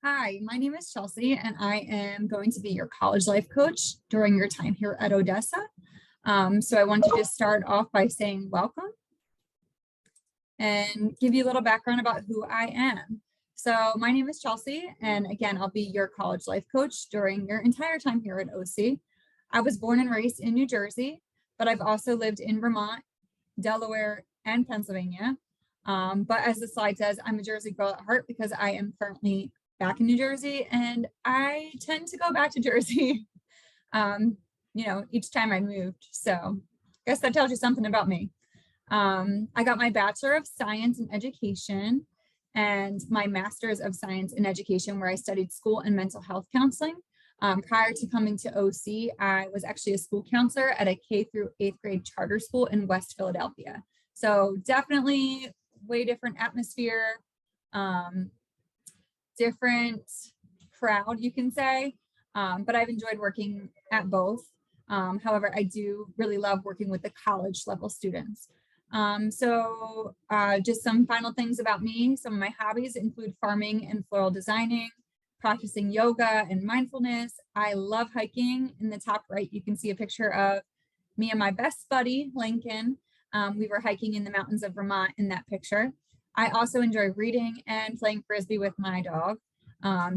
Hi, my name is Chelsey, and I am going to be your college life coach during your time here at Odessa. So I want to just start off by saying welcome and give you a little background about who I am. So my name is Chelsey, and again, I'll be your college life coach during your entire time here at OC. I was born and raised in New Jersey, but I've also lived in Vermont, Delaware, and Pennsylvania. But as the slide says, I'm a Jersey girl at heart because I am currently back in New Jersey, and I tend to go back to Jersey, each time I moved. So I guess that tells you something about me. I got my Bachelor of Science in Education and my Master's of Science in Education, where I studied school and mental health counseling. Prior to coming to OC, I was actually a school counselor at a K through 8th grade charter school in West Philadelphia. So definitely way different atmosphere, different crowd, you can say, but I've enjoyed working at both. However, I do really love working with the college level students. Just some final things about me. Some of my hobbies include farming and floral designing, practicing yoga and mindfulness. I love hiking. In the top right, you can see a picture of me and my best buddy, Lincoln. We were hiking in the mountains of Vermont in that picture. I also enjoy reading and playing Frisbee with my dog.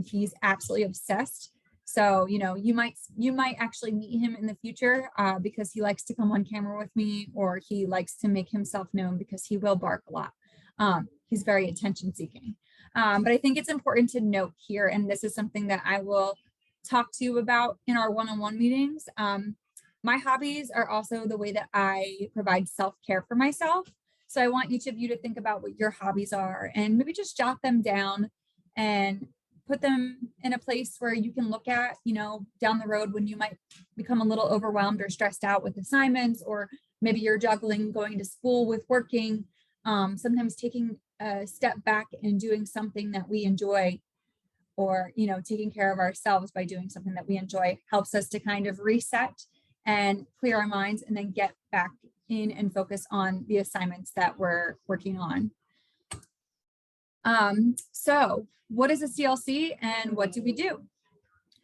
He's absolutely obsessed. So, you might actually meet him in the future because he likes to come on camera with me, or he likes to make himself known because he will bark a lot. He's very attention seeking. But I think it's important to note here, and this is something that I will talk to you about in our one-on-one meetings. My hobbies are also the way that I provide self-care for myself. So I want each of you to think about what your hobbies are and maybe just jot them down and put them in a place where you can look at, down the road when you might become a little overwhelmed or stressed out with assignments, or maybe you're juggling going to school with working. Sometimes taking a step back and doing something that we enjoy, or, taking care of ourselves by doing something that we enjoy helps us to kind of reset and clear our minds and then get back in and focus on the assignments that we're working on. So what is a CLC and what do we do?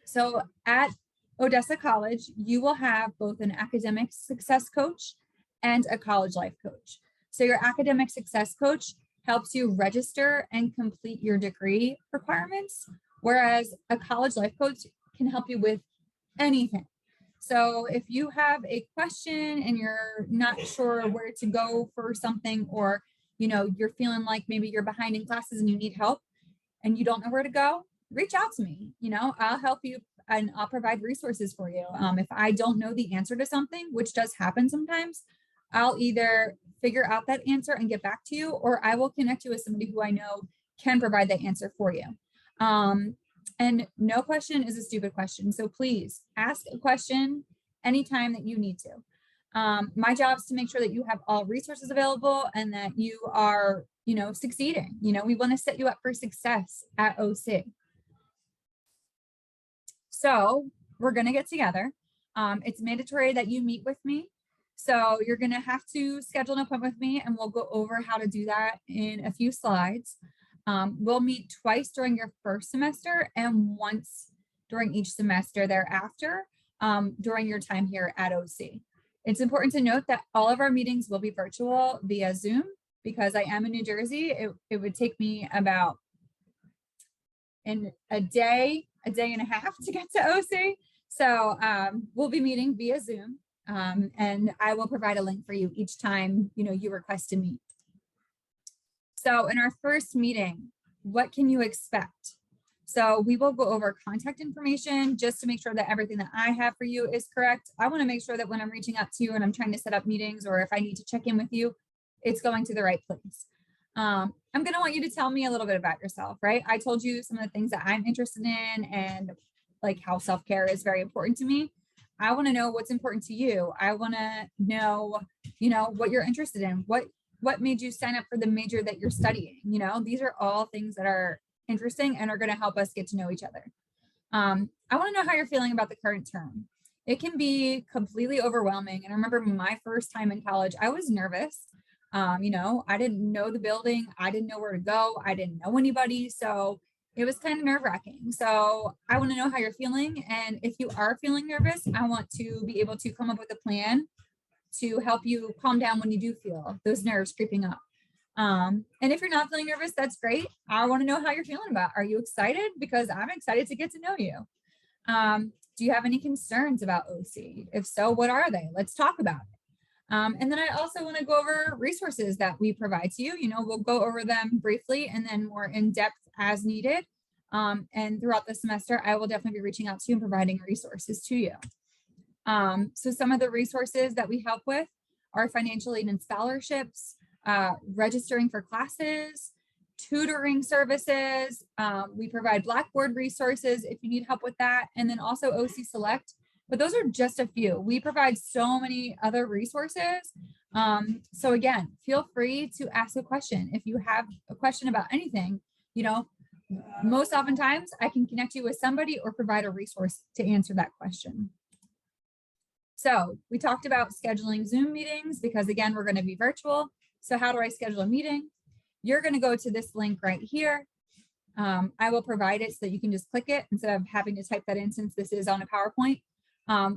So at Odessa College, you will have both an academic success coach and a college life coach. So your academic success coach helps you register and complete your degree requirements, whereas a college life coach can help you with anything. So if you have a question and you're not sure where to go for something, or you're feeling like maybe you're behind in classes and you need help and you don't know where to go, reach out to me. I'll help you and I'll provide resources for you. If I don't know the answer to something, which does happen sometimes, I'll either figure out that answer and get back to you, or I will connect you with somebody who I know can provide that answer for you. And no question is a stupid question. So please ask a question anytime that you need to. My job is to make sure that you have all resources available and that you are, succeeding. We want to set you up for success at OC. So we're going to get together. It's mandatory that you meet with me. So you're going to have to schedule an appointment with me, and we'll go over how to do that in a few slides. We'll meet twice during your first semester and once during each semester thereafter during your time here at OC. It's important to note that all of our meetings will be virtual via Zoom because I am in New Jersey. It would take me about a day and a half to get to OC. So we'll be meeting via Zoom, and I will provide a link for you each time you request to meet. So in our first meeting, what can you expect? So we will go over contact information just to make sure that everything that I have for you is correct. I want to make sure that when I'm reaching out to you and I'm trying to set up meetings, or if I need to check in with you, it's going to the right place. I'm going to want you to tell me a little bit about yourself, right? I told you some of the things that I'm interested in and like how self-care is very important to me. I want to know what's important to you. I want to know, what you're interested in, what made you sign up for the major that you're studying. These are all things that are interesting and are going to help us get to know each other. I want to know how you're feeling about the current term. It can be completely overwhelming. And I remember my first time in college, I was nervous. I didn't know the building. I didn't know where to go. I didn't know anybody. So It was kind of nerve-wracking. So I want to know how you're feeling. And if you are feeling nervous, I want to be able to come up with a plan to help you calm down when you do feel those nerves creeping up. And if you're not feeling nervous, that's great. I want to know how you're feeling about. Are you excited? Because I'm excited to get to know you. Do you have any concerns about OC? If so, what are they? Let's talk about it. And then I also want to go over resources that we provide to you. We'll go over them briefly and then more in depth as needed. And throughout the semester, I will definitely be reaching out to you and providing resources to you. So some of the resources that we help with are financial aid and scholarships, registering for classes, tutoring services. We provide Blackboard resources if you need help with that, and then also OC Select. But those are just a few. We provide so many other resources. So again, feel free to ask a question. If you have a question about anything, most oftentimes I can connect you with somebody or provide a resource to answer that question. So we talked about scheduling Zoom meetings because again, we're going to be virtual. So how do I schedule a meeting? You're going to go to this link right here. I will provide it so that you can just click it instead of having to type that in since this is on a PowerPoint.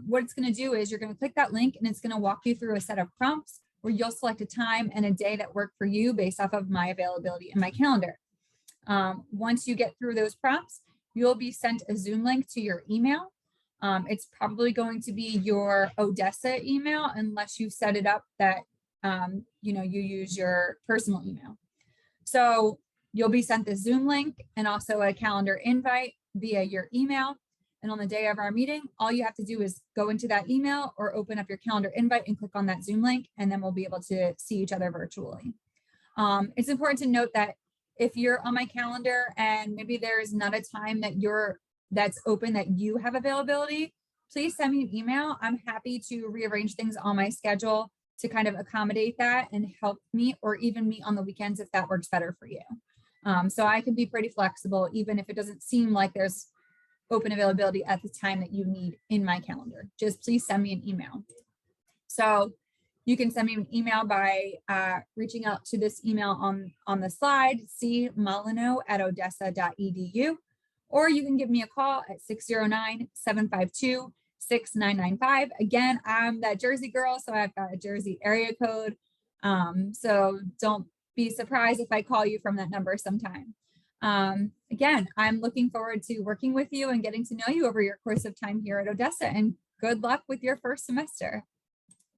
What it's going to do is you're going to click that link and it's going to walk you through a set of prompts where you'll select a time and a day that work for you based off of my availability in my calendar. Once you get through those prompts, you'll be sent a Zoom link to your email. It's probably going to be your Odessa email unless you set it up that you use your personal email. So you'll be sent the Zoom link and also a calendar invite via your email. And on the day of our meeting, all you have to do is go into that email or open up your calendar invite and click on that Zoom link, and then we'll be able to see each other virtually. It's important to note that if you're on my calendar and maybe there's not a time that's open that you have availability, please send me an email. I'm happy to rearrange things on my schedule to kind of accommodate that and help me, or even meet on the weekends if that works better for you. So I can be pretty flexible, even if it doesn't seem like there's open availability at the time that you need in my calendar. Just please send me an email. So you can send me an email by reaching out to this email on the slide, cmolineaux@odessa.edu, or you can give me a call at 609-752-6995. Again, I'm that Jersey girl, so I've got a Jersey area code. So don't be surprised if I call you from that number sometime. Again, I'm looking forward to working with you and getting to know you over your course of time here at Odessa, and good luck with your first semester.